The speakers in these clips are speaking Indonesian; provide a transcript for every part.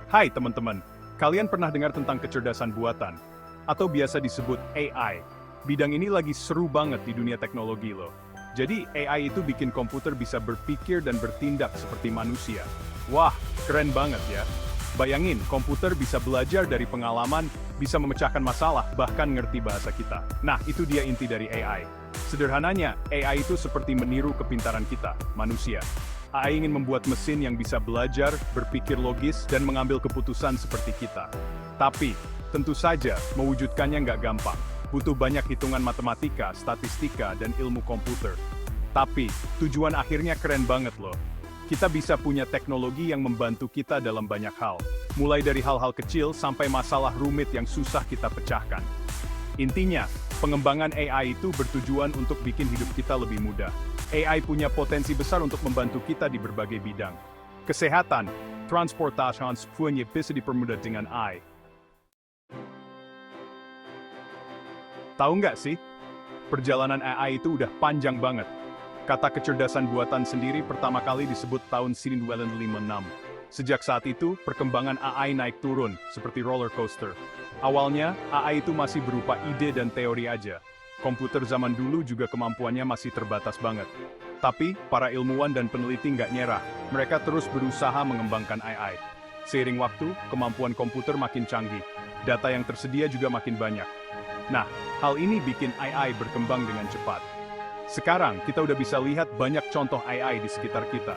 Hai teman-teman, kalian pernah dengar tentang kecerdasan buatan? Atau biasa disebut AI. Bidang ini lagi seru banget di dunia teknologi loh. Jadi AI itu bikin komputer bisa berpikir dan bertindak seperti manusia. Wah, keren banget ya. Bayangin, komputer bisa belajar dari pengalaman, bisa memecahkan masalah, bahkan ngerti bahasa kita. Nah, itu dia inti dari AI. Sederhananya, AI itu seperti meniru kepintaran kita, manusia. AI ingin membuat mesin yang bisa belajar, berpikir logis, dan mengambil keputusan seperti kita. Tapi, tentu saja, mewujudkannya nggak gampang. Butuh banyak hitungan matematika, statistika, dan ilmu komputer. Tapi, tujuan akhirnya keren banget loh. Kita bisa punya teknologi yang membantu kita dalam banyak hal. Mulai dari hal-hal kecil sampai masalah rumit yang susah kita pecahkan. Intinya, pengembangan AI itu bertujuan untuk bikin hidup kita lebih mudah. AI punya potensi besar untuk membantu kita di berbagai bidang. Kesehatan, transportasi semuanya bisa dipermudah dengan AI. Tahu nggak sih? Perjalanan AI itu udah panjang banget. Kata kecerdasan buatan sendiri pertama kali disebut tahun 1956. Sejak saat itu, perkembangan AI naik turun, seperti roller coaster. Awalnya, AI itu masih berupa ide dan teori aja. Komputer zaman dulu juga kemampuannya masih terbatas banget. Tapi, para ilmuwan dan peneliti nggak nyerah. Mereka terus berusaha mengembangkan AI. Seiring waktu, kemampuan komputer makin canggih. Data yang tersedia juga makin banyak. Nah, hal ini bikin AI berkembang dengan cepat. Sekarang, kita udah bisa lihat banyak contoh AI di sekitar kita.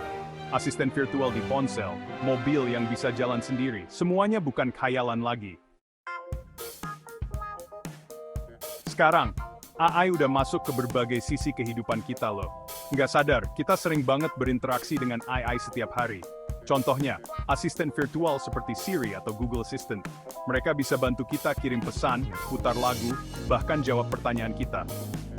Asisten virtual di ponsel, mobil yang bisa jalan sendiri, semuanya bukan khayalan lagi. Sekarang, AI udah masuk ke berbagai sisi kehidupan kita loh. Nggak sadar, kita sering banget berinteraksi dengan AI setiap hari. Contohnya, asisten virtual seperti Siri atau Google Assistant. Mereka bisa bantu kita kirim pesan, putar lagu, bahkan jawab pertanyaan kita.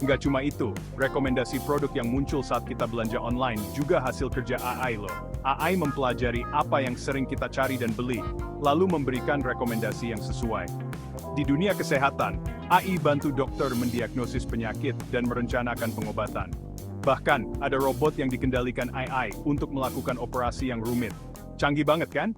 Nggak cuma itu, rekomendasi produk yang muncul saat kita belanja online juga hasil kerja AI loh. AI mempelajari apa yang sering kita cari dan beli, lalu memberikan rekomendasi yang sesuai. Di dunia kesehatan, AI bantu dokter mendiagnosis penyakit dan merencanakan pengobatan. Bahkan, ada robot yang dikendalikan AI untuk melakukan operasi yang rumit. Canggih banget kan?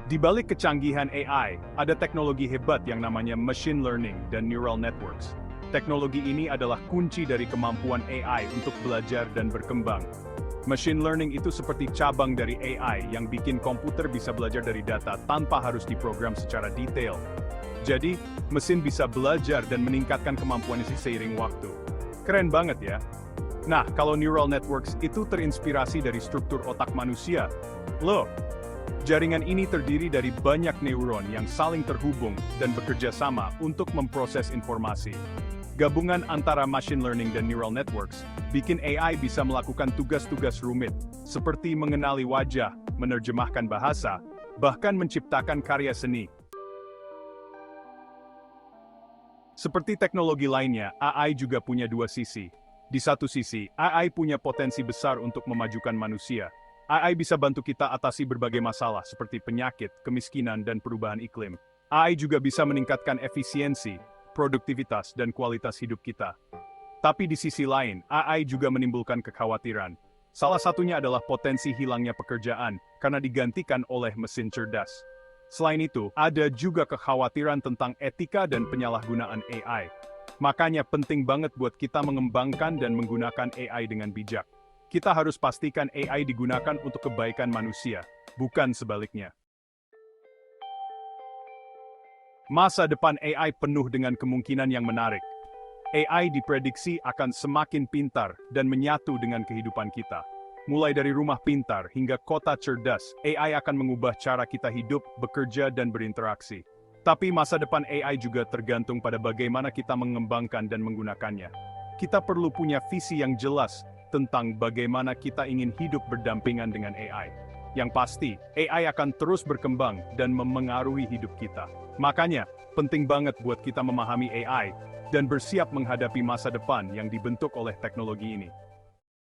Di balik kecanggihan AI, ada teknologi hebat yang namanya machine learning dan neural networks. Teknologi ini adalah kunci dari kemampuan AI untuk belajar dan berkembang. Machine learning itu seperti cabang dari AI yang bikin komputer bisa belajar dari data tanpa harus diprogram secara detail. Jadi, mesin bisa belajar dan meningkatkan kemampuannya seiring waktu. Keren banget ya? Nah, kalau neural networks itu terinspirasi dari struktur otak manusia. Loh, jaringan ini terdiri dari banyak neuron yang saling terhubung dan bekerja sama untuk memproses informasi. Gabungan antara machine learning dan neural networks bikin AI bisa melakukan tugas-tugas rumit, seperti mengenali wajah, menerjemahkan bahasa, bahkan menciptakan karya seni. Seperti teknologi lainnya, AI juga punya dua sisi. Di satu sisi, AI punya potensi besar untuk memajukan manusia. AI bisa bantu kita atasi berbagai masalah seperti penyakit, kemiskinan, dan perubahan iklim. AI juga bisa meningkatkan efisiensi, produktivitas, dan kualitas hidup kita. Tapi di sisi lain, AI juga menimbulkan kekhawatiran. Salah satunya adalah potensi hilangnya pekerjaan karena digantikan oleh mesin cerdas. Selain itu, ada juga kekhawatiran tentang etika dan penyalahgunaan AI. Makanya penting banget buat kita mengembangkan dan menggunakan AI dengan bijak. Kita harus pastikan AI digunakan untuk kebaikan manusia, bukan sebaliknya. Masa depan AI penuh dengan kemungkinan yang menarik. AI diprediksi akan semakin pintar dan menyatu dengan kehidupan kita. Mulai dari rumah pintar hingga kota cerdas, AI akan mengubah cara kita hidup, bekerja, dan berinteraksi. Tapi masa depan AI juga tergantung pada bagaimana kita mengembangkan dan menggunakannya. Kita perlu punya visi yang jelas tentang bagaimana kita ingin hidup berdampingan dengan AI. Yang pasti, AI akan terus berkembang dan memengaruhi hidup kita. Makanya, penting banget buat kita memahami AI dan bersiap menghadapi masa depan yang dibentuk oleh teknologi ini.